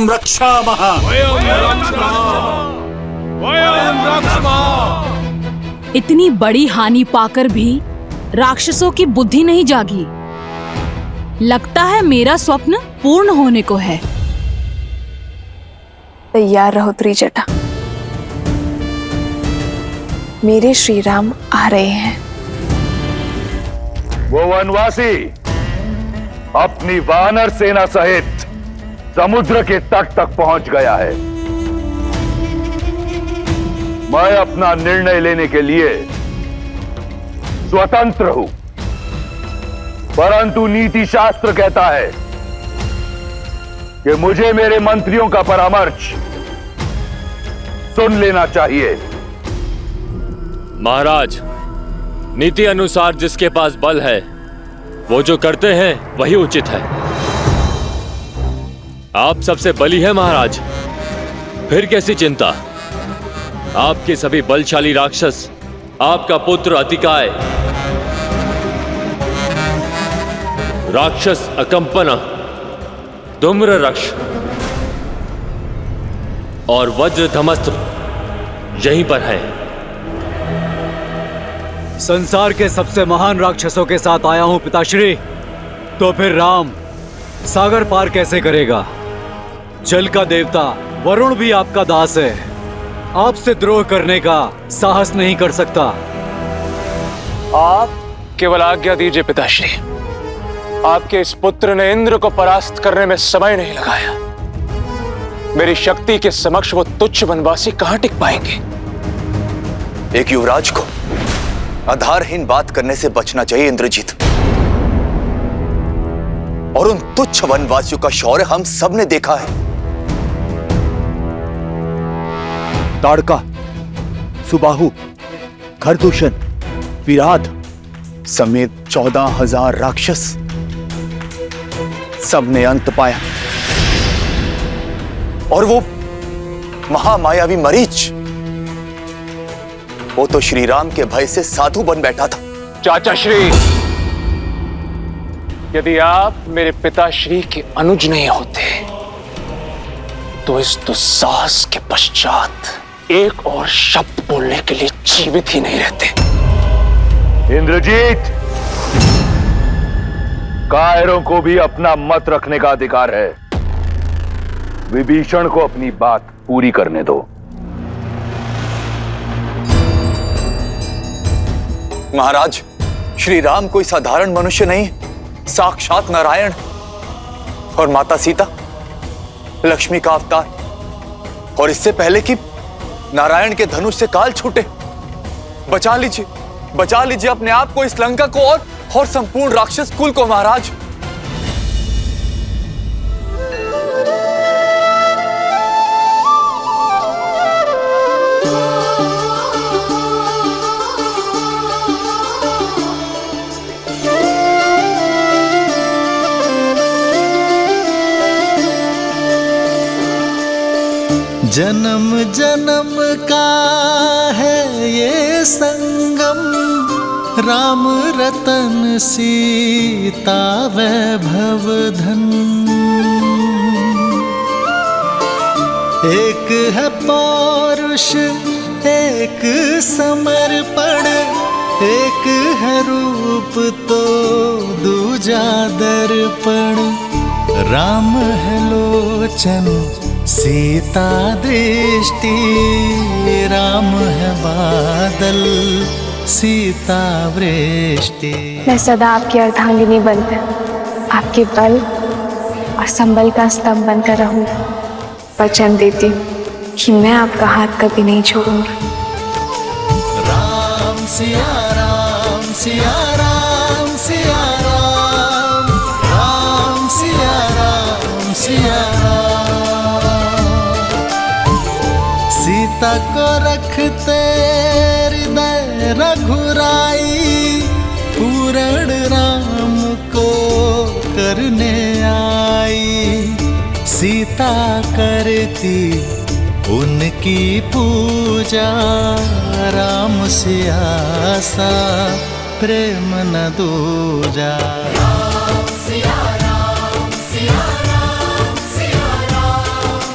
वयं रक्षामः। इतनी बड़ी हानि पाकर भी राक्षसों की बुद्धि नहीं जागी। लगता है मेरा स्वप्न पूर्ण होने को है। तैयार रहो त्रिजटा, मेरे श्री राम आ रहे हैं। वो वनवासी अपनी वानर सेना सहित समुद्र के तट तक पहुंच गया है। मैं अपना निर्णय लेने के लिए स्वतंत्र हूं, परंतु नीति शास्त्र कहता है कि मुझे मेरे मंत्रियों का परामर्श सुन लेना चाहिए। महाराज, नीति अनुसार जिसके पास बल है वो जो करते हैं वही उचित है। आप सबसे बली है महाराज, फिर कैसी चिंता। आपके सभी बलशाली राक्षस, आपका पुत्र अतिकाय, राक्षस अकंपना, धूम्र रक्ष और वज्र धमस्त्र यहीं पर है। संसार के सबसे महान राक्षसों के साथ आया हूं पिताश्री, तो फिर राम सागर पार कैसे करेगा? जल का देवता वरुण भी आपका दास है, आपसे द्रोह करने का साहस नहीं कर सकता। आप केवल आज्ञा दीजिए पिताश्री। आपके इस पुत्र ने इंद्र को परास्त करने में समय नहीं लगाया। मेरी शक्ति के समक्ष वो तुच्छ वनवासी कहां टिक पाएंगे? एक युवराज को आधारहीन बात करने से बचना चाहिए इंद्रजीत। और उन तुच्छ वनवासियों का शौर्य हम सब ने देखा है। ताड़का, सुबाहु, खरदूषण, विराट समेत 14,000 राक्षस सबने अंत पाया। और वो महामायावी मरीच, वो तो श्री राम के भय से साधु बन बैठा था। चाचा श्री, यदि आप मेरे पिताश्री के अनुज नहीं होते तो इस दुस्साहस के पश्चात एक और शब्द बोलने के लिए जीवित ही नहीं रहते। इंद्रजीत, कायरों को भी अपना मत रखने का अधिकार है। विभीषण को अपनी बात पूरी करने दो। महाराज, श्री राम कोई साधारण मनुष्य नहीं, साक्षात नारायण और माता सीता लक्ष्मी का अवतार। और इससे पहले कि नारायण के धनुष से काल छूटे, बचा लीजिए अपने आप को, इस लंका को और संपूर्ण राक्षस कुल को। महाराज, जन्म जन्म का है ये संगम, राम रतन सीता वैभव धन। एक है पौरुष, एक समर्पण, एक है रूप तो दूजा दर्पण। राम है लोचन, सीता दृष्टि, राम है बादल, सीता वृष्टि। मैं सदा आपकी अर्धांगिनी बनकर, आपके बल और संबल का स्तंभ बनकर रहूंगी। वचन देती हूँ कि मैं आपका हाथ कभी नहीं छोड़ूंगी। राम सिया राम, सिया राम, सिया राम, राम सिया राम, सिया राम। सीता को रखते हृदय रघुराई, पूर्ण राम को करने आई। सीता करती उनकी पूजा, राम से आसा प्रेम न दूजा। राम सिया राम, सिया राम, सिया राम,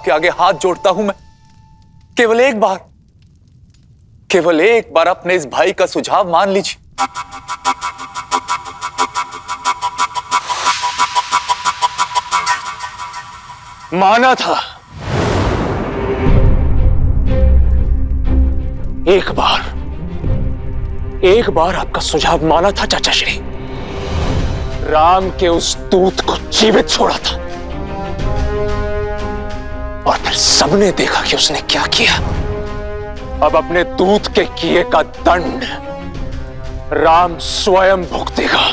आपके आगे हाथ जोड़ता हूं मैं। केवल एक बार अपने इस भाई का सुझाव मान लीजिए। माना था, एक बार आपका सुझाव माना था चाचा श्री। राम के उस दूत को जीवित छोड़ा था और फिर सबने देखा कि उसने क्या किया। अब अपने दूत के किए का दंड राम स्वयं भुगतेगा।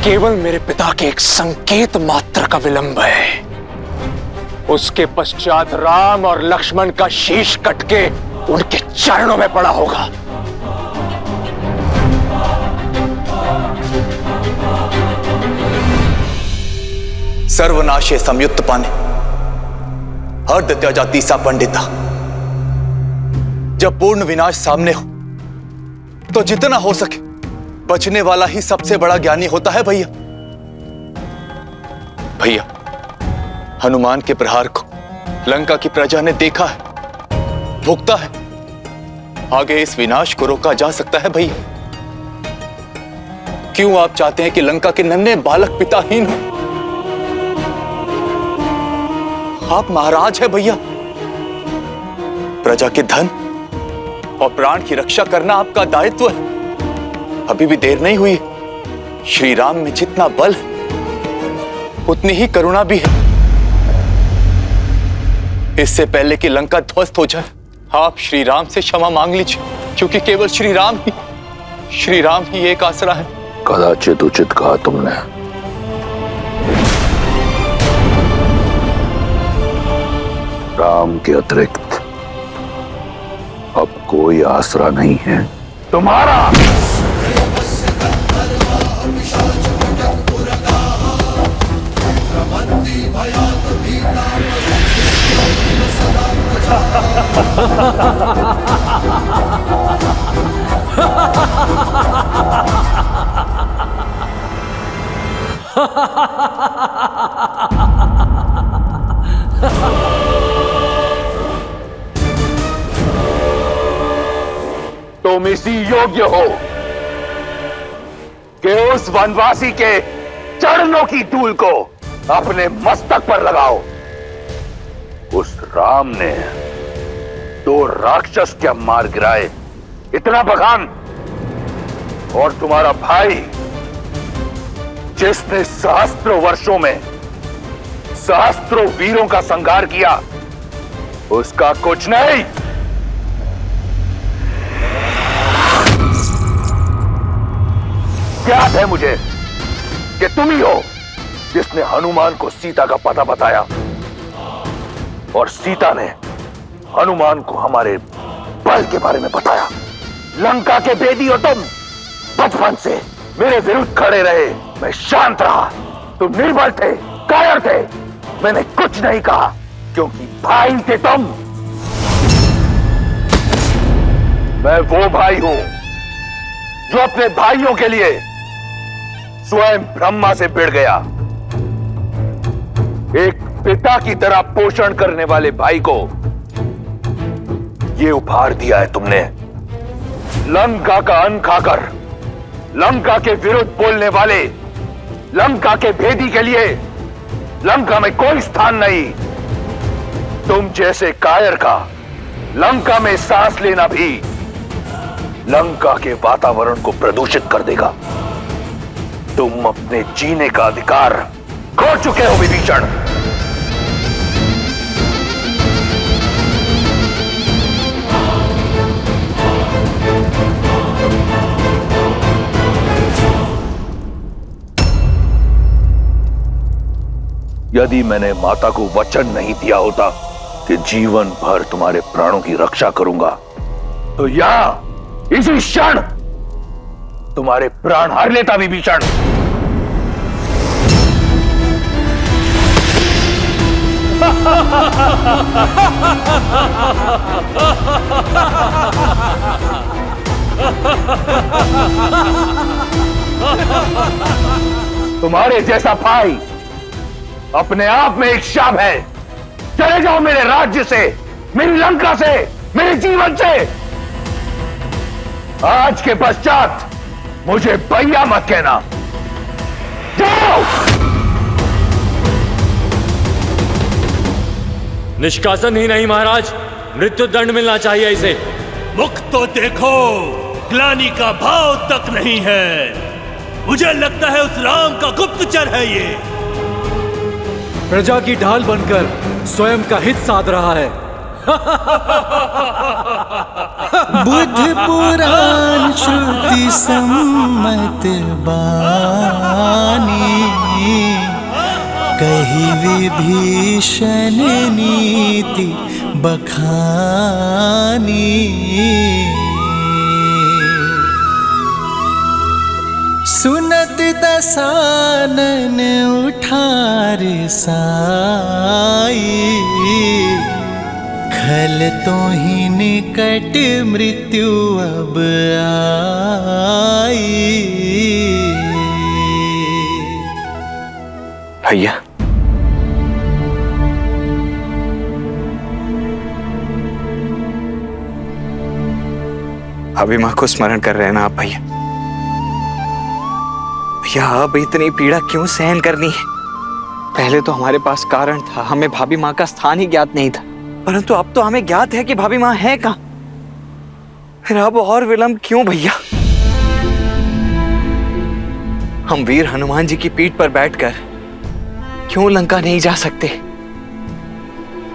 केवल मेरे पिता के एक संकेत मात्र का विलंब है। उसके पश्चात राम और लक्ष्मण का शीश कट के उनके चरणों में पड़ा होगा। सर्वनाशे संयुक्त पाने हर्द त्याजा तीसा पंडिता। जब पूर्ण विनाश सामने हो तो जितना हो सके बचने वाला ही सबसे बड़ा ज्ञानी होता है भैया। हनुमान के प्रहार को लंका की प्रजा ने देखा है, भुगता है। आगे इस विनाश को रोका जा सकता है भैया। क्यों आप चाहते हैं कि लंका के नन्हे बालक पिताहीन हो? आप महाराज हैं भैया। प्रजा के धन और प्राण की रक्षा करना आपका दायित्व है। अभी भी देर नहीं हुई। श्री राम में जितना बल है उतनी ही करुणा भी है। इससे पहले कि लंका ध्वस्त हो जाए आप श्री राम से क्षमा मांग लीजिए, क्योंकि केवल श्री राम ही एक आसरा है। कदाचित उचित कहा तुमने। राम के अतिरिक्त अब कोई आसरा नहीं है तुम्हारा। तुम इसी योग्य हो कि उस वनवासी के चरणों की धूल को अपने मस्तक पर लगाओ। उस राम ने 2 राक्षस क्या मार गिराए, इतना बखान। और तुम्हारा भाई जिसने सहस्त्रों वर्षों में सहस्त्रों वीरों का संहार किया, उसका कुछ नहीं। याद है मुझे कि तुम ही हो जिसने हनुमान को सीता का पता बताया और सीता ने हनुमान को हमारे बल के बारे में बताया। लंका के भेदी हो तुम। बचपन से मेरे विरुद्ध खड़े रहे, मैं शांत रहा। तुम निर्बल थे, कायर थे। मैंने कुछ नहीं कहा क्योंकि भाई थे तुम। मैं वो भाई हूं जो अपने भाइयों के लिए स्वयं ब्रह्मा से भिड़ गया। एक पिता की तरह पोषण करने वाले भाई को ये उपहार दिया है तुमने। लंका का अन्न खाकर लंका के विरुद्ध बोलने वाले लंका के भेदी के लिए लंका में कोई स्थान नहीं। तुम जैसे कायर का लंका में सांस लेना भी लंका के वातावरण को प्रदूषित कर देगा। तुम अपने जीने का अधिकार खो चुके हो विभीषण। यदि मैंने माता को वचन नहीं दिया होता कि जीवन भर तुम्हारे प्राणों की रक्षा करूंगा, तो यहां इसी क्षण तुम्हारे प्राण हर लेता विभीषण। तुम्हारे जैसा भाई अपने आप में एक शाप है। चले जाओ मेरे राज्य से, मेरी लंका से, मेरे जीवन से। आज के पश्चात मुझे भैया मत कहना। जाओ। निष्कासन ही नहीं महाराज, मृत्यु दंड मिलना चाहिए इसे। मुख तो देखो, ग्लानि का भाव तक नहीं है। मुझे लगता है उस राम का गुप्तचर है ये। प्रजा की ढाल बनकर स्वयं का हित साध रहा है। बुद्ध पुराण श्रुति सम्मत बानी, कही विभीषण नीति बखानी। सुनत दसानन उठार साई, खल तो ही निकट मृत्यु अब आई। भैया, अभी मां को स्मरण कर रहे हैं ना आप भैया? भैया अब इतनी पीड़ा क्यों सहन करनी है? पहले तो हमारे पास कारण था, हमें भाभी माँ का स्थान ही ज्ञात नहीं था, परंतु अब तो हमें ज्ञात है कि भाभी माँ है कहाँ। फिर अब और विलंब क्यों भैया? हम वीर हनुमान जी की पीठ पर बैठकर क्यों लंका नहीं जा सकते?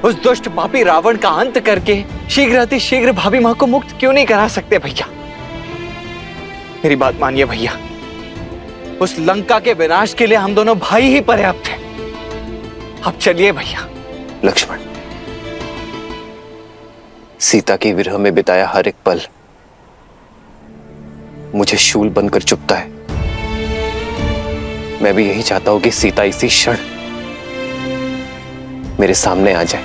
उस दुष्ट पापी रावण का अंत करके शीघ्र अति शीघ्र भाभी माँ को मुक्त क्यों नहीं करा सकते भैया? मेरी बात मानिए भैया, उस लंका के विनाश के लिए हम दोनों भाई ही पर्याप्त हैं। अब चलिए भैया। लक्ष्मण, सीता के विरह में बिताया हर एक पल मुझे शूल बनकर चुभता है। मैं भी यही चाहता हूं कि सीता इसी क्षण मेरे सामने आ जाए।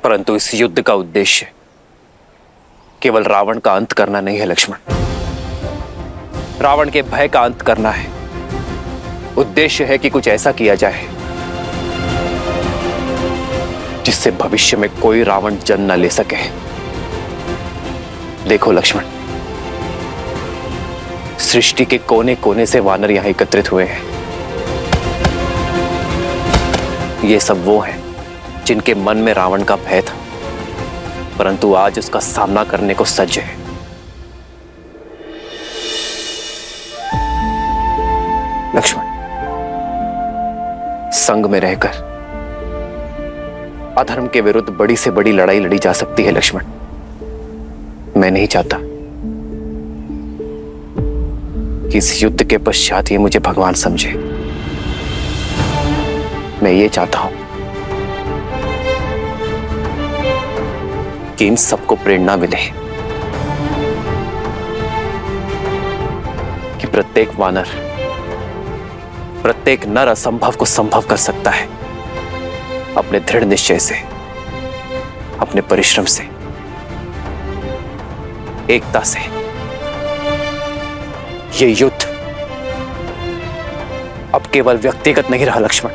परंतु इस युद्ध का उद्देश्य केवल रावण का अंत करना नहीं है लक्ष्मण, रावण के भय का अंत करना है। उद्देश्य है कि कुछ ऐसा किया जाए जिससे भविष्य में कोई रावण जन्म न ले सके। देखो लक्ष्मण, सृष्टि के कोने कोने से वानर यहां एकत्रित हुए हैं। ये सब वो हैं जिनके मन में रावण का भय था, परंतु आज उसका सामना करने को सज्ज है। लक्ष्मण, संग में रहकर अधर्म के विरुद्ध बड़ी से बड़ी लड़ाई लड़ी जा सकती है लक्ष्मण। मैं नहीं चाहता कि इस युद्ध के पश्चात ये मुझे भगवान समझे। मैं ये चाहता हूं कि इन सबको प्रेरणा मिले कि प्रत्येक वानर, प्रत्येक नर असंभव को संभव कर सकता है अपने दृढ़ निश्चय से, अपने परिश्रम से, एकता से। ये युद्ध अब केवल व्यक्तिगत नहीं रहा लक्ष्मण,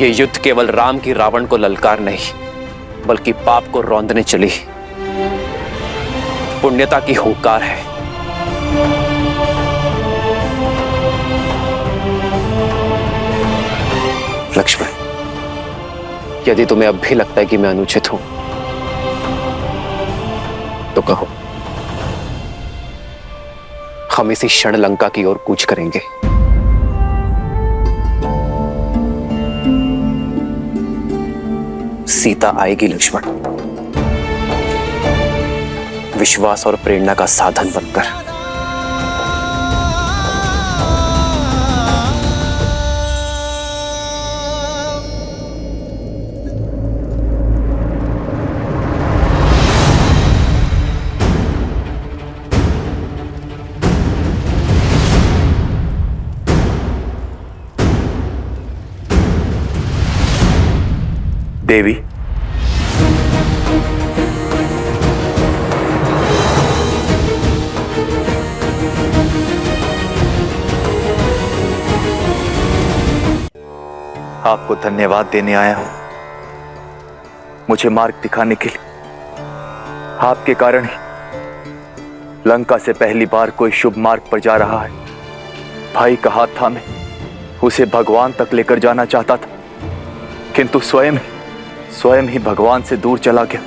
ये युद्ध केवल राम की रावण को ललकार नहीं, बल्कि पाप को रौंदने चली पुण्यता की हुंकार है। लक्ष्मण, यदि तुम्हें अब भी लगता है कि मैं अनुचित हूं तो कहो, हम इसी क्षण लंका की ओर कूच करेंगे। सीता आएगी लक्ष्मण, विश्वास और प्रेरणा का साधन बनकर। देवी, आपको धन्यवाद देने आया हूं, मुझे मार्ग दिखाने के लिए। आपके कारण ही लंका से पहली बार कोई शुभ मार्ग पर जा रहा है। भाई का हाथ थामे उसे भगवान तक लेकर जाना चाहता था, किंतु स्वयं ही भगवान से दूर चला गया।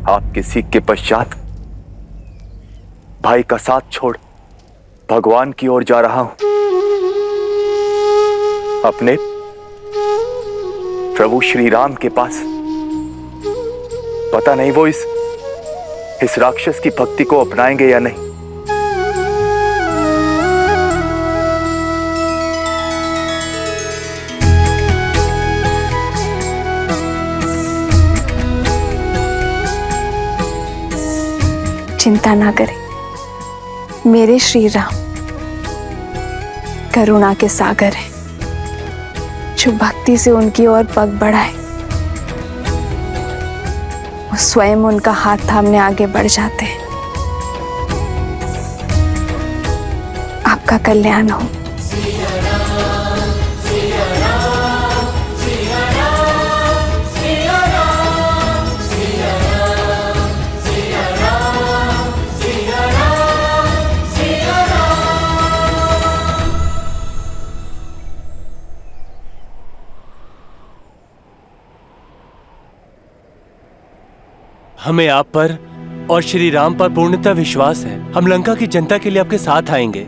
आपके सीख के पश्चात भाई का साथ छोड़ भगवान की ओर जा रहा हूं। अपने प्रभु श्री राम के पास। पता नहीं वो इस राक्षस की भक्ति को अपनाएंगे या नहीं। चिंता ना करें, मेरे श्री राम करुणा के सागर हैं, जो भक्ति से उनकी ओर पग बढ़ाए वो स्वयं उनका हाथ थामने आगे बढ़ जाते हैं। आपका कल्याण हो। हमें आप पर और श्री राम पर पूर्णतः विश्वास है। हम लंका की जनता के लिए आपके साथ आएंगे।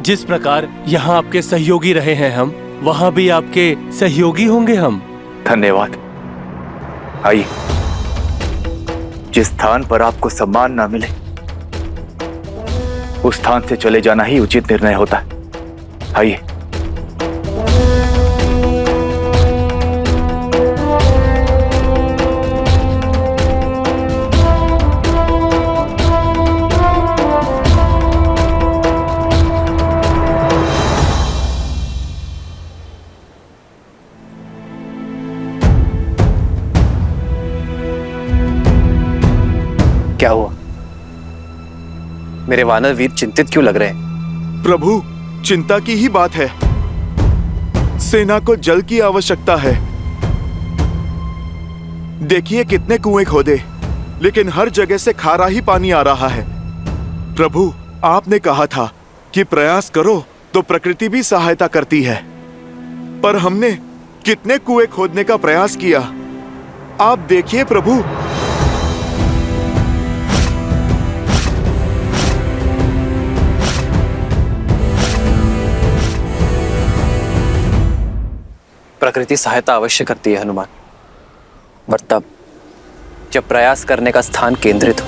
जिस प्रकार यहाँ आपके सहयोगी रहे हैं हम, वहाँ भी आपके सहयोगी होंगे हम। धन्यवाद। आइए, जिस स्थान पर आपको सम्मान ना मिले उस स्थान से चले जाना ही उचित निर्णय होता है। आइए। क्या हुआ? मेरे वानर वीर चिंतित क्यों लग रहे हैं? प्रभु, चिंता की ही बात है। सेना को जल की आवश्यकता है। देखिए कितने कुएं खोदे, लेकिन हर जगह से खारा ही पानी आ रहा है। प्रभु, आपने कहा था कि प्रयास करो तो प्रकृति भी सहायता करती है, पर हमने कितने कुएं खोदने का प्रयास किया। आप देखिए प्रभु। प्रकृति सहायता अवश्य करती है हनुमान, पर तब जब प्रयास करने का स्थान केंद्रित हो।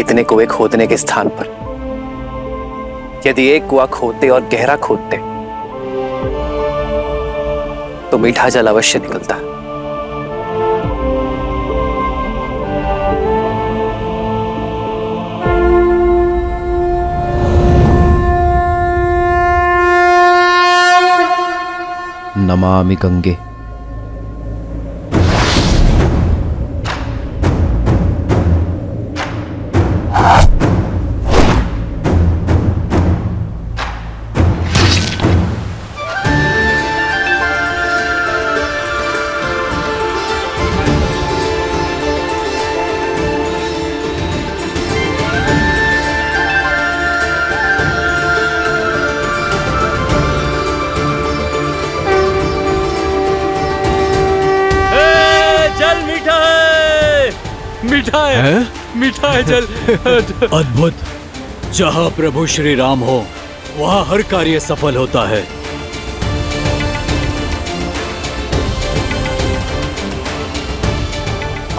इतने कुएं खोदने के स्थान पर यदि एक कुआं खोदते और गहरा खोदते तो मीठा जल अवश्य निकलता। नमामि गंगे। मीठा है जल। अद्भुत। जहाँ प्रभु श्री राम हो वहाँ हर कार्य सफल होता है।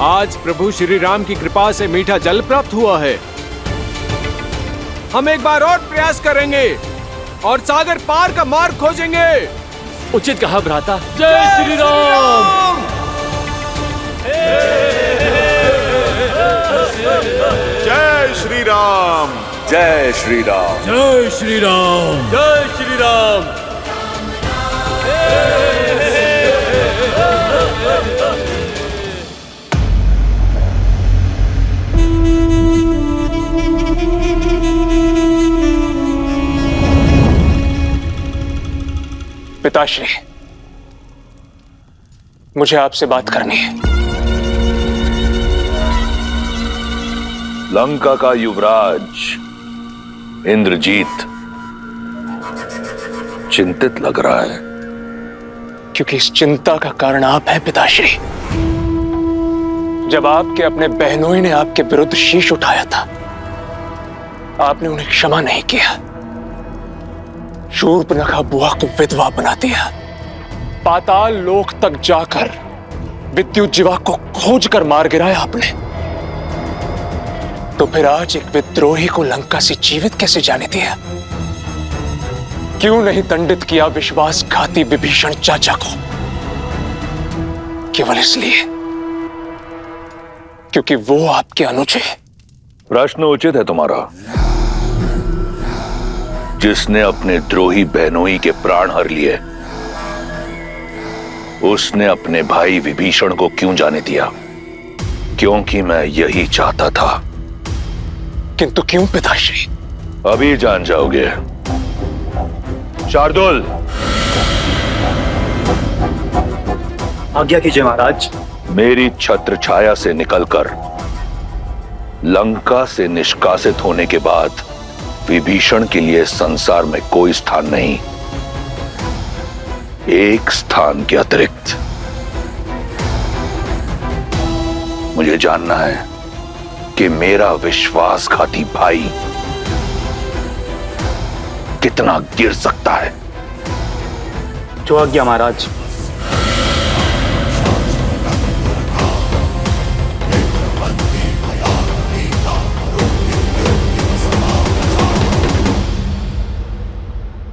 आज प्रभु श्री राम की कृपा से मीठा जल प्राप्त हुआ है। हम एक बार और प्रयास करेंगे और सागर पार का मार्ग खोजेंगे। उचित कहा भ्राता। जय श्री राम। जय श्री राम। जय श्री राम। जय श्री राम। जय श्री राम। पिताश्री, मुझे आपसे बात करनी है। लंका का युवराज इंद्रजीत चिंतित लग रहा है। क्योंकि इस चिंता का कारण आप हैं पिताश्री। जब आपके अपने बहनोई ने आपके विरुद्ध शीश उठाया था, आपने उन्हें क्षमा नहीं किया। शूर्पणखा बुआ को विधवा बना दिया। पाताल लोक तक जाकर विद्युज्जीवा को खोजकर मार गिराया आपने। तो फिर आज एक विद्रोही को लंका से जीवित कैसे जाने दिया? क्यों नहीं दंडित किया विश्वासघाती विभीषण चाचा को? केवल इसलिए क्योंकि वो आपके अनुज है। प्रश्न उचित है तुम्हारा। जिसने अपने द्रोही बहनोई के प्राण हर लिए, उसने अपने भाई विभीषण को क्यों जाने दिया? क्योंकि मैं यही चाहता था। किंतु क्यों पिताश्री? अभी जान जाओगे। शार्दुल, आज्ञा कीजिए महाराज। मेरी छत्र छाया से निकलकर लंका से निष्कासित होने के बाद विभीषण के लिए संसार में कोई स्थान नहीं। एक स्थान के अतिरिक्त मुझे जानना है कि मेरा विश्वासघाती भाई कितना गिर सकता है। जो आज्ञा महाराज।